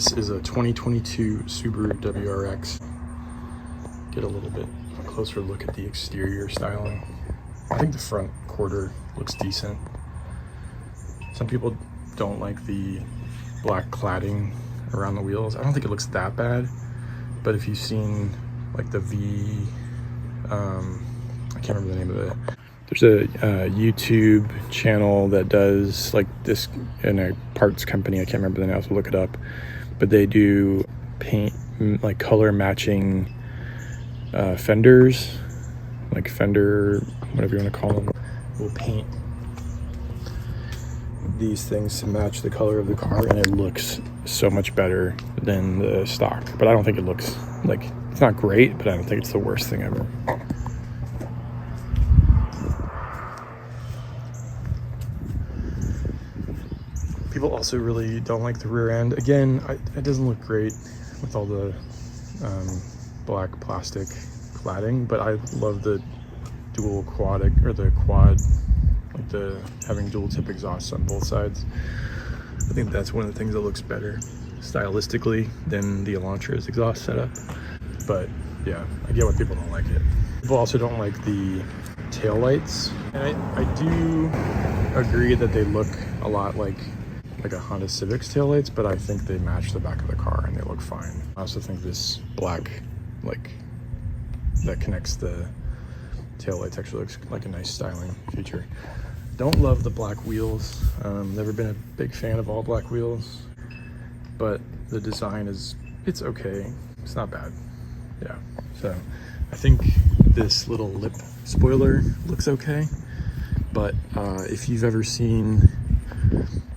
This is a 2022 Subaru WRX. Get a little bit closer look at the exterior styling. I think the front quarter looks decent. Some people don't like the black cladding around the wheels. I don't think it looks that bad, but if you've seen like the I can't remember the name of it. There's a YouTube channel that does like this in a parts company. I can't remember the name. I have to look it up. But they do paint, like color matching fenders, like fender, whatever you want to call them. We'll paint these things to match the color of the car, and it looks so much better than the stock. But I don't think it looks like, it's not great, but I don't think it's the worst thing ever. People also really don't like the rear end. Again, it doesn't look great with all the black plastic cladding, but I love the dual quad, like the having dual tip exhausts on both sides. I think that's one of the things that looks better stylistically than the Elantra's exhaust setup. But yeah, I get why people don't like it. People also don't like the taillights, and I do agree that they look a lot like a Honda Civic's taillights, but I think they match the back of the car and they look fine. I also think this black, like, that connects the taillights actually looks like a nice styling feature. Don't love the black wheels. Never been a big fan of all black wheels, but the design it's okay. It's not bad. Yeah, so I think this little lip spoiler looks okay, but if you've ever seen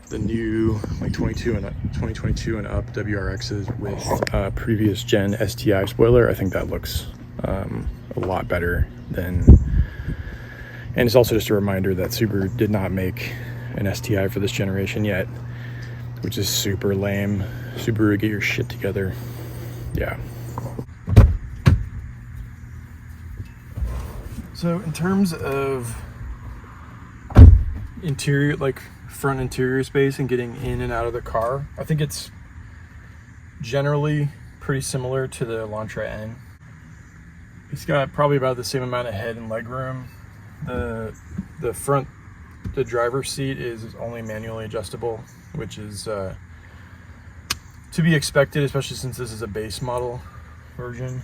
the new like 2022 and up WRXs with previous gen STI spoiler, I think that looks a lot better than, and it's also just a reminder that Subaru did not make an STI for this generation yet, which is super lame. Subaru, get your shit together. Yeah. So in terms of interior, like front interior space and getting in and out of the car, I think it's generally pretty similar to the Elantra N. It's got probably about the same amount of head and leg room. The driver's seat is only manually adjustable, which is to be expected, especially since this is a base model version.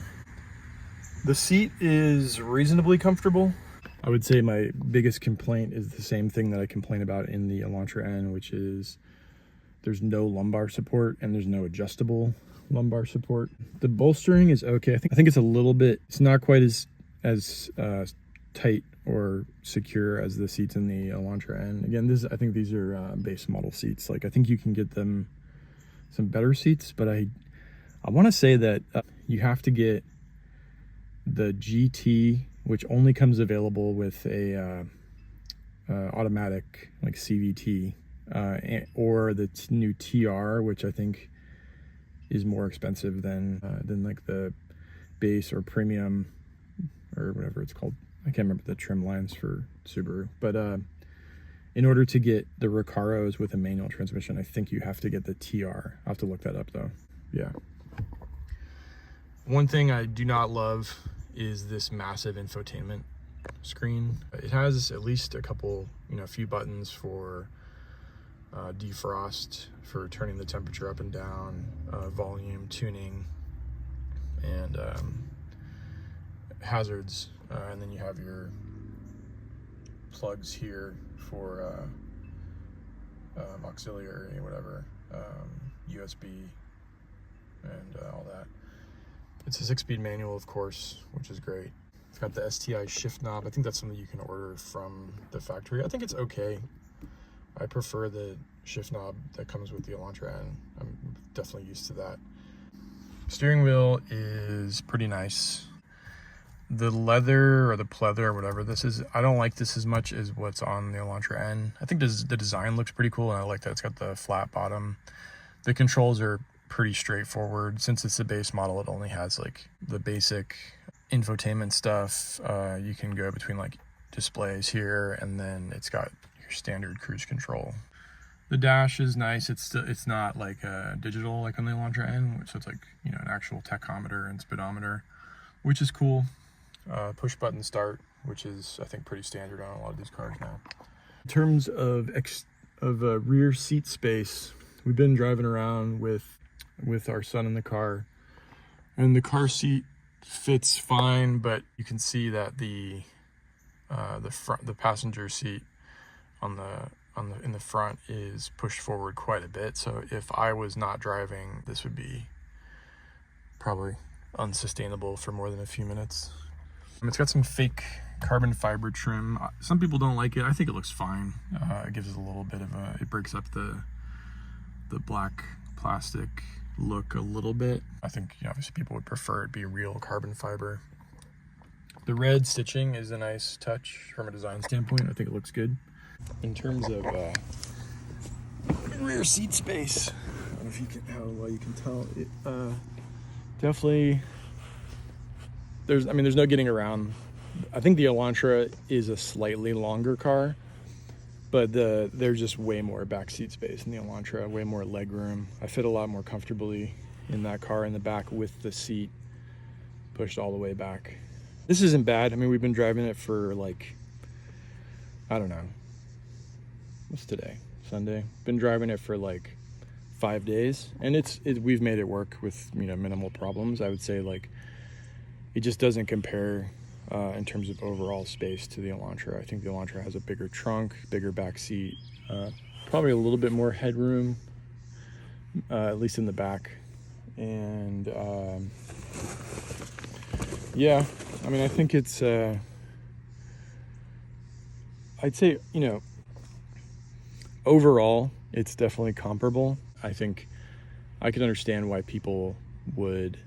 The seat is reasonably comfortable. I would say my biggest complaint is the same thing that I complain about in the Elantra N, which is there's no lumbar support and there's no adjustable lumbar support. The bolstering is okay. I think it's a little bit, it's not quite as tight or secure as the seats in the Elantra N. Again, I think these are base model seats. Like, I think you can get them some better seats, but I want to say that you have to get the GT, which only comes available with a automatic like CVT, or the new TR, which I think is more expensive than like the base or premium or whatever it's called. I can't remember the trim lines for Subaru, but in order to get the Recaros with a manual transmission, I think you have to get the TR. I'll have to look that up though. Yeah. One thing I do not love is this massive infotainment screen. It has at least a couple, a few buttons for defrost, for turning the temperature up and down, volume tuning, and hazards. And then you have your plugs here for auxiliary, whatever, USB, and all that. It's a 6-speed manual, of course, which is great. It's got the STI shift knob. I think that's something you can order from the factory. I think it's okay. I prefer the shift knob that comes with the Elantra N. I'm definitely used to that. Steering wheel is pretty nice. The leather or the pleather or whatever this is, I don't like this as much as what's on the Elantra N. I think the design looks pretty cool, and I like that it's got the flat bottom. The controls are pretty straightforward. Since it's a base model, it only has like the basic infotainment stuff. You can go between like displays here, and then it's got your standard cruise control. The dash is nice. It's not like digital like on the Elantra N, so it's like, you know, an actual tachometer and speedometer, which is cool. Push button start, which is I think pretty standard on a lot of these cars now. In terms of rear seat space, we've been driving around with our son in the car, and the car seat fits fine, but you can see that the passenger seat in the front is pushed forward quite a bit. So if I was not driving, this would be probably unsustainable for more than a few minutes. It's got some fake carbon fiber trim. Some people don't like it. I think it looks fine. It gives it a little bit of it breaks up the black plastic look a little bit. I think, you know, obviously people would prefer it be real carbon fiber. The red stitching is a nice touch from a design standpoint. I think it looks good. In terms of rear seat space, I don't know if you can, how well you can tell, it definitely, there's no getting around. I think the Elantra is a slightly longer car, but there's just way more back seat space in the Elantra, way more leg room. I fit a lot more comfortably in that car in the back with the seat pushed all the way back. This isn't bad. I mean, we've been driving it for like, I don't know, what's today? Sunday. Been driving it for like 5 days, and we've made it work with, you know, minimal problems. I would say like it just doesn't compare in terms of overall space to the Elantra. I think the Elantra has a bigger trunk, bigger back seat, probably a little bit more headroom, at least in the back. And yeah, I mean, I think it's I'd say, you know, overall it's definitely comparable. I think I could understand why people would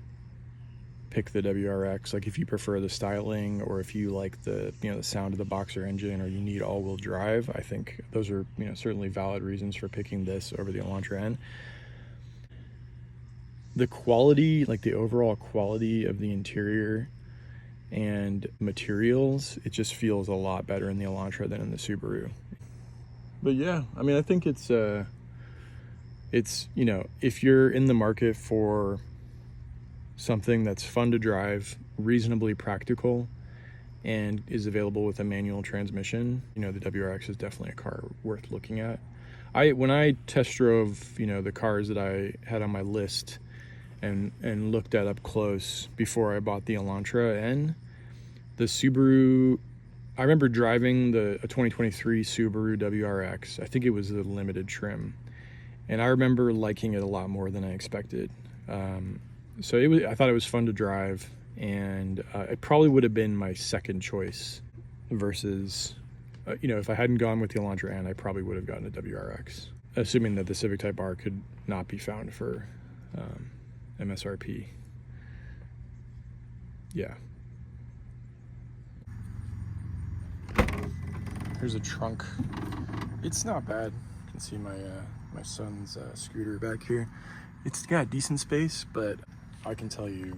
pick the WRX, like if you prefer the styling, or if you like the, you know, the sound of the boxer engine, or you need all-wheel drive. I think those are, you know, certainly valid reasons for picking this over the Elantra N. The quality, like the overall quality of the interior and materials, it just feels a lot better in the Elantra than in the Subaru. But yeah, I mean, I think it's you know, if you're in the market for something that's fun to drive, reasonably practical, and is available with a manual transmission, you know, the WRX is definitely a car worth looking at. When I test drove, you know, the cars that I had on my list and looked at up close before I bought the Elantra N, the Subaru, I remember driving a 2023 Subaru WRX. I think it was the limited trim, and I remember liking it a lot more than I expected. So I thought it was fun to drive, and it probably would have been my second choice versus, you know, if I hadn't gone with the Elantra N, I probably would have gotten a WRX, assuming that the Civic Type R could not be found for MSRP. Yeah. Here's a trunk. It's not bad. You can see my son's scooter back here. It's got decent space, but I can tell you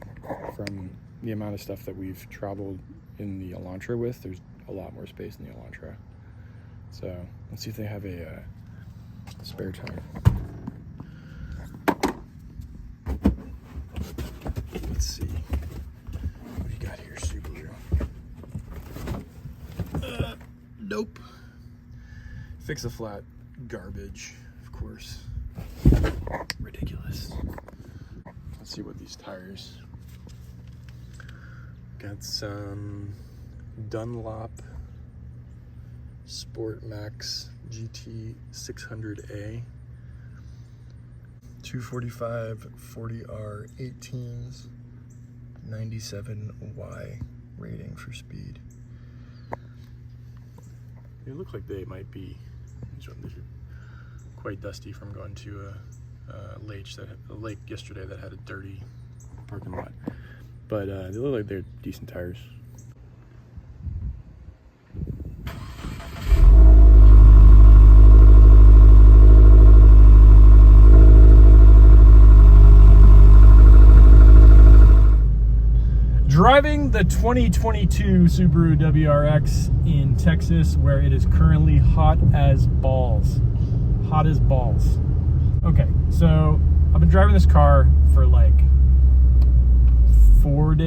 from the amount of stuff that we've traveled in the Elantra with, there's a lot more space in the Elantra. So let's see if they have a spare tire. Let's see. What do you got here, Subaru? Nope. Fix a flat. Garbage, of course. Ridiculous. Let's see what these tires. Got some Dunlop Sport Max GT 600A 245 40R 18s 97Y rating for speed. They look like they might be, these are quite dusty from going to a lake yesterday that had a dirty parking lot. But they look like they're decent tires. Driving the 2022 Subaru WRX in Texas, where it is currently hot as balls. hot as balls. Okay, so I've been driving this car for like 4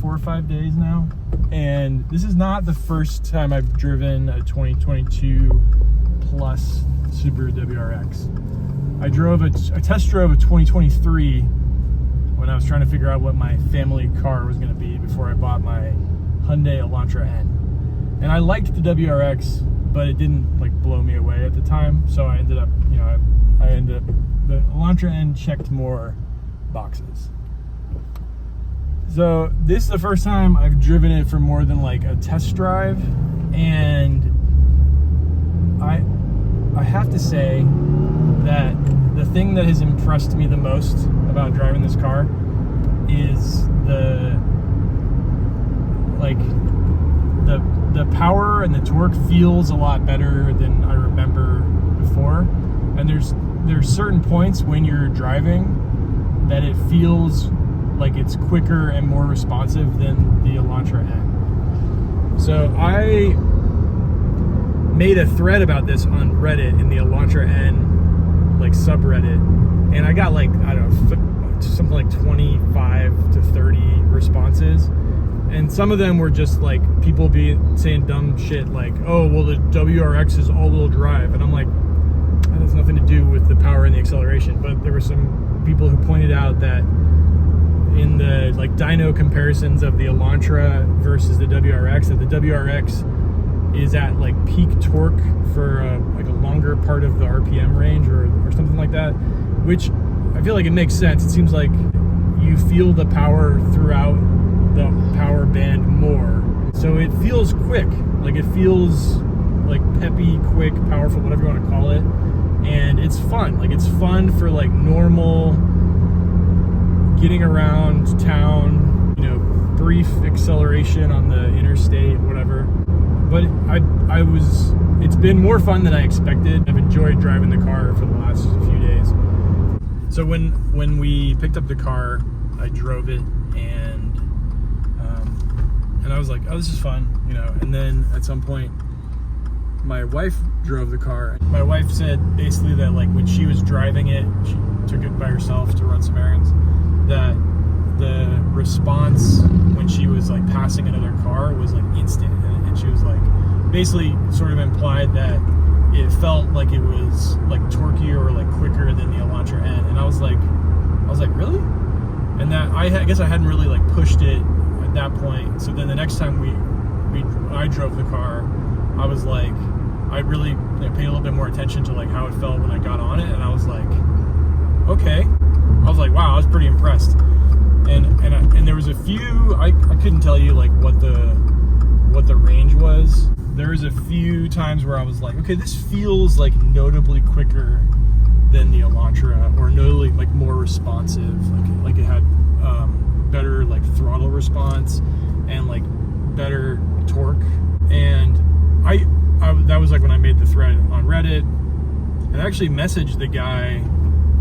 or 5 days now, and this is not the first time I've driven a 2022 plus Subaru WRX. I test drove a 2023 when I was trying to figure out what my family car was going to be before I bought my Hyundai Elantra N. And I liked the WRX, but it didn't like blow me away at the time, so I ended up, the Elantra N checked more boxes. So this is the first time I've driven it for more than like a test drive, and I have to say that the thing that has impressed me the most about driving this car is the power and the torque feels a lot better than I remember before. And there's certain points when you're driving that it feels like it's quicker and more responsive than the Elantra N. So I made a thread about this on Reddit in the Elantra N like subreddit, and I got like, I don't know, something like 25 to 30 responses, and some of them were just like people saying dumb shit like, oh well, the WRX is all-wheel drive, and I'm like, that has nothing to do with the power and the acceleration. But there were some people who pointed out that in the like dyno comparisons of the Elantra versus the WRX, that the WRX is at like peak torque for like a longer part of the RPM range or something like that, which I feel like it makes sense. It seems like you feel the power throughout the power band more, so it feels quick, like it feels like peppy, quick, powerful, whatever you want to call it, and it's fun. Like it's fun for like normal getting around town, brief acceleration on the interstate, whatever. But it's been more fun than I expected. I've enjoyed driving the car for the last few days. So when we picked up the car, I drove it, and I was like, oh, this is fun, and then at some point my wife drove the car. My wife said basically that like when she was driving it, she took it by herself to run some errands, that the response when she was like passing another car was like instant, and she was like basically sort of implied that it felt like it was like torqueier or like quicker than the Elantra N, and I was like really? And that I guess I hadn't really like pushed it at that point. So then the next time I drove the car, I was like, I really paid a little bit more attention to like how it felt when I got on it, and I was like, okay. I was like, wow, I was pretty impressed. And there was a few, I couldn't tell you like what the range was. There was a few times where I was like, okay, this feels like notably quicker than the Elantra, or notably like more responsive. Like it had better like throttle response and like better torque. And I that was like when I made the thread on Reddit, and I actually messaged the guy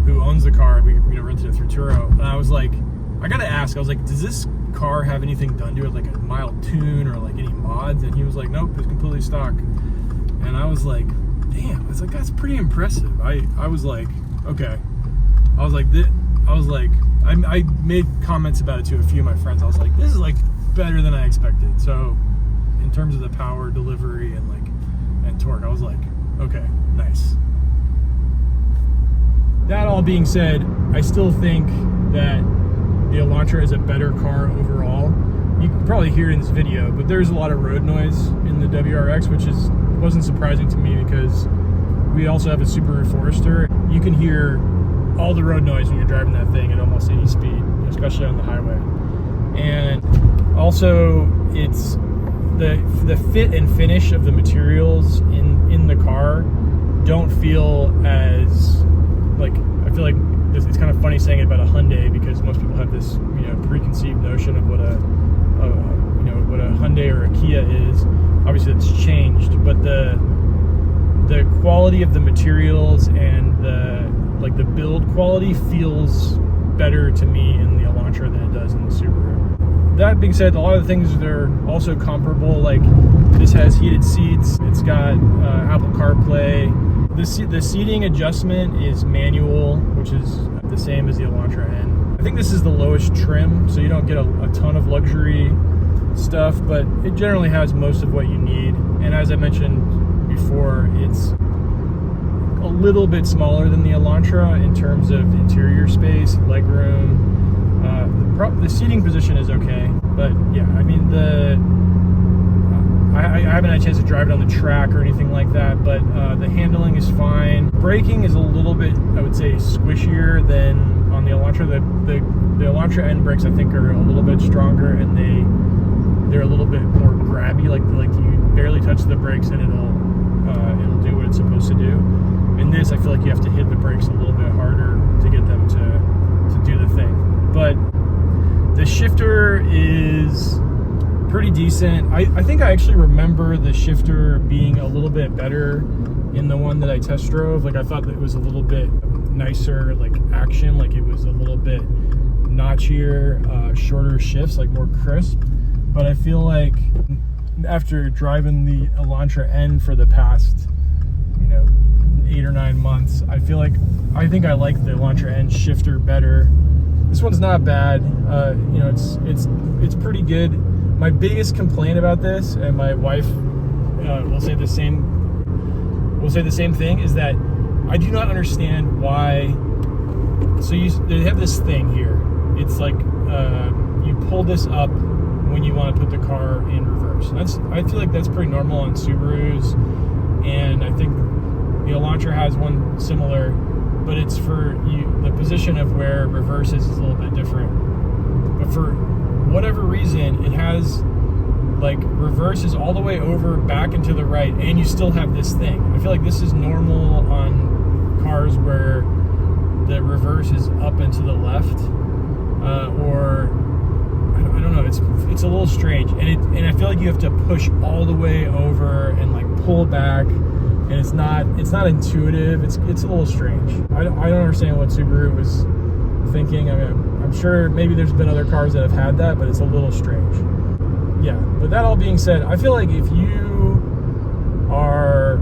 who owns the car. We rented it through Turo, and I was like, I gotta ask, I was like, does this car have anything done to it, like a mild tune or like any mods? And he was like, nope, it's completely stock. And I was like, damn, I was like, that's pretty impressive. I was like, okay. I made comments about it to a few of my friends. I was like, this is like better than I expected. So in terms of the power delivery and torque, I was like, okay, nice. That all being said, I still think that the Elantra is a better car overall. You can probably hear it in this video, but there's a lot of road noise in the WRX, which wasn't surprising to me because we also have a Subaru Forester. You can hear all the road noise when you're driving that thing at almost any speed, especially on the highway. And also, it's the fit and finish of the materials in the car don't feel as like, I feel like it's kind of funny saying it about a Hyundai, because most people have this preconceived notion of what a Hyundai or a Kia is. Obviously it's changed, but the quality of the materials and the build quality feels better to me in the Elantra than it does in the Subaru. That being said, a lot of the things are also comparable. Like this has heated seats, it's got Apple CarPlay. the seating adjustment is manual, which is the same as the Elantra N. I think this is the lowest trim, so you don't get a ton of luxury stuff, but it generally has most of what you need. And as I mentioned before, it's a little bit smaller than the Elantra in terms of interior space, legroom. The seating position is okay, but yeah, I mean, I haven't had a chance to drive it on the track or anything like that, but the handling is fine. Braking is a little bit, I would say, squishier than on the Elantra. The Elantra N brakes, I think, are a little bit stronger, and they're a little bit more grabby. Like you barely touch the brakes and it'll do what it's supposed to do. In this, I feel like you have to hit the brakes a little bit harder to get them to do the thing. But the shifter is pretty decent. I think I actually remember the shifter being a little bit better in the one that I test drove. Like, I thought that it was a little bit nicer, like action, like it was a little bit notchier, shorter shifts, like more crisp. But I feel like after driving the Elantra N for the past 8 or 9 months, I think I like the Elantra N shifter better. This one's not bad. It's pretty good. My biggest complaint about this, and my wife will say the same thing, is that I do not understand why. So they have this thing here. It's like you pull this up when you want to put the car in reverse. I feel like that's pretty normal on Subarus, and I think the Elantra has one similar, but it's for the position of where reverse is a little bit different. But for whatever reason, it has like reverse is all the way over back and to the right, and you still have this thing. I feel like this is normal on cars where the reverse is up and to the left, or I don't know. It's a little strange, and I feel like you have to push all the way over and like pull back, and it's not intuitive. It's a little strange. I don't understand what Subaru was thinking. I mean, I'm sure maybe there's been other cars that have had that, but it's a little strange. Yeah, but that all being said, I feel like if you are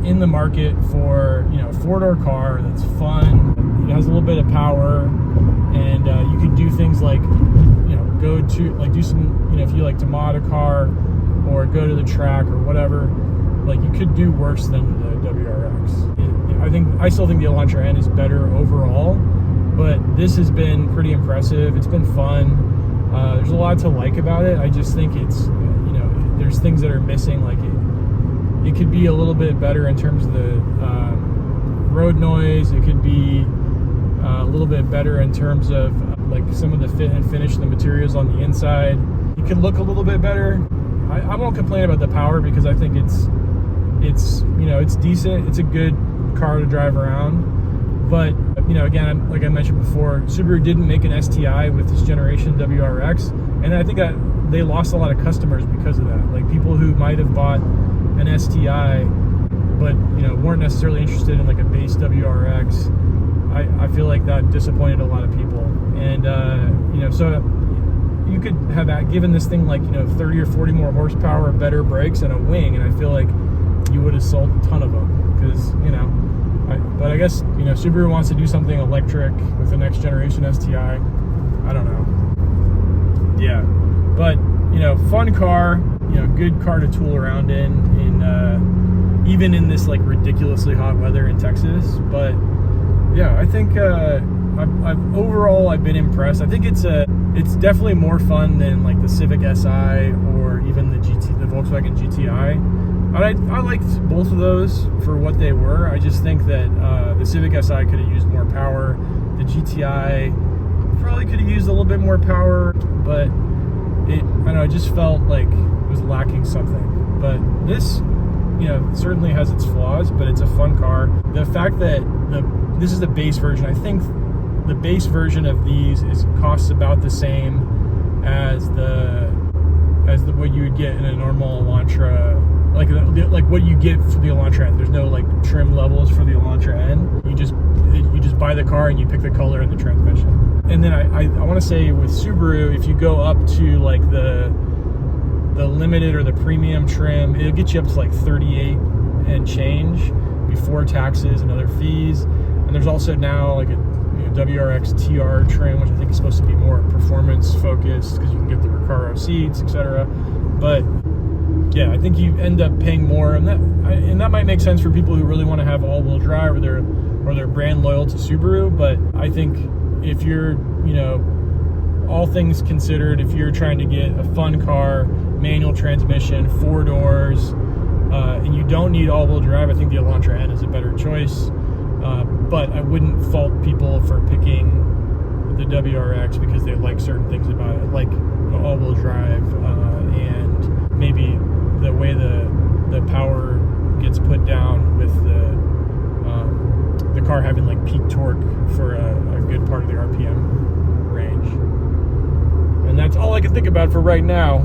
in the market for a four-door car that's fun, it has a little bit of power, and you could do things like go to like do some if you like to mod a car or go to the track or whatever, like you could do worse than the WRX. I still think the Elantra N is better overall, but this has been pretty impressive. It's been fun. There's a lot to like about it. I just think it's there's things that are missing. Like it could be a little bit better in terms of the road noise. It could be a little bit better in terms of like some of the fit and finish, the materials on the inside. It could look a little bit better. I won't complain about the power because I think it's decent. It's a good car to drive around. But again, like I mentioned before, Subaru didn't make an STI with this generation WRX, and I think that they lost a lot of customers because of that. Like people who might have bought an STI, but weren't necessarily interested in like a base WRX. I feel like that disappointed a lot of people, and so you could have given this thing like 30 or 40 more horsepower, better brakes, and a wing, and I feel like you would have sold a ton of them because but I guess Subaru wants to do something electric with the next generation STI. I don't know. Yeah, but fun car, good car to tool around in even in this like ridiculously hot weather in Texas. But yeah, I think overall I've been impressed. I think it's definitely more fun than like the Civic Si or even the Volkswagen GTI. I liked both of those for what they were. I just think that the Civic Si could have used more power. The GTI probably could have used a little bit more power, but it just felt like it was lacking something. But this, certainly has its flaws, but it's a fun car. The fact that this is the base version, I think the base version of these costs about the same as the what you would get in a normal Elantra. Like what you get for the Elantra N. There's no like trim levels for the Elantra N. You just buy the car and you pick the color and the transmission. And then I want to say with Subaru, if you go up to like the limited or the premium trim, it'll get you up to like 38 and change. before taxes and other fees. And there's also now like a WRX TR trim, which I think is supposed to be more performance focused because you can get the Recaro seats, etc. But yeah, I think you end up paying more, and that might make sense for people who really want to have all-wheel drive or they're brand loyal to Subaru. But I think if you're, all things considered, if you're trying to get a fun car, manual transmission, 4 doors, and you don't need all-wheel drive, I think the Elantra N is a better choice. But I wouldn't fault people for picking the WRX because they like certain things about it, like all-wheel drive, and maybe the way the power gets put down with the car having like peak torque for a good part of the RPM range. And that's all I can think about for right now.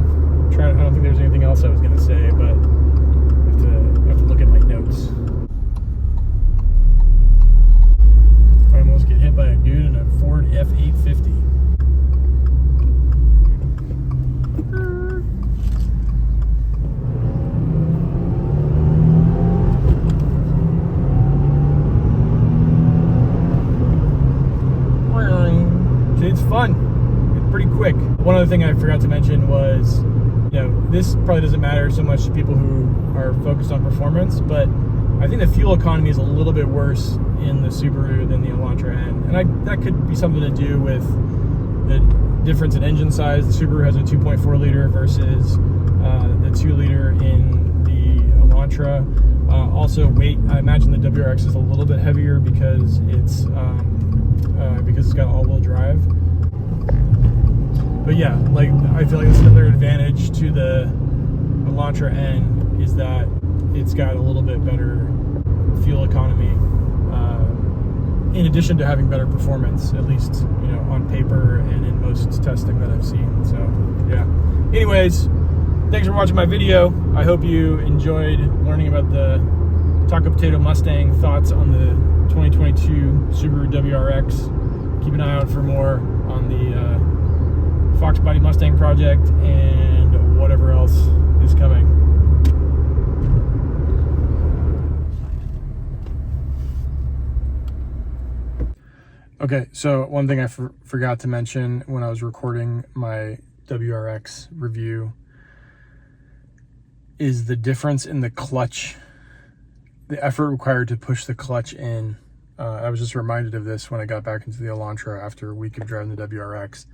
I don't think there's anything else I was going to say, but I have to look at my notes. I almost get hit by a dude in a Ford F850. It's fun. It's pretty quick. One other thing I forgot to mention was, this probably doesn't matter so much to people who are focused on performance, but I think the fuel economy is a little bit worse in the Subaru than the Elantra N. And that could be something to do with the difference in engine size. The Subaru has a 2.4 liter versus the 2 liter in the Elantra. Also weight, I imagine the WRX is a little bit heavier because it's got all-wheel drive. But yeah, like I feel like it's another advantage to the Elantra N is that it's got a little bit better fuel economy, in addition to having better performance, at least on paper and in most testing that I've seen. So yeah. Anyways, thanks for watching my video. I hope you enjoyed learning about the Taco Potato Mustang thoughts on the 2022 Subaru WRX. Keep an eye out for more on the Fox Body Mustang project and whatever else is coming. Okay, so one thing I forgot to mention when I was recording my WRX review is the difference in the clutch, the effort required to push the clutch in. I was just reminded of this when I got back into the Elantra after a week of driving the WRX.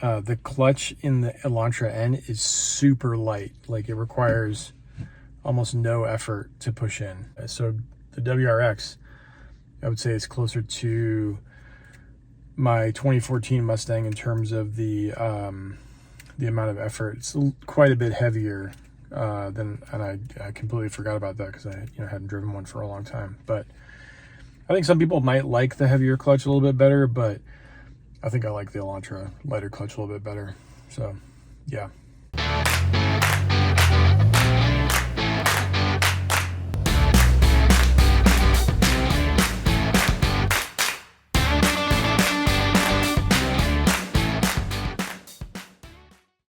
The clutch in the Elantra N is super light. Like, it requires almost no effort to push in. So the WRX, I would say, is closer to my 2014 Mustang in terms of the amount of effort. It's quite a bit heavier and I completely forgot about that because I hadn't driven one for a long time. But I think some people might like the heavier clutch a little bit better, but I think I like the Elantra lighter clutch a little bit better. So yeah.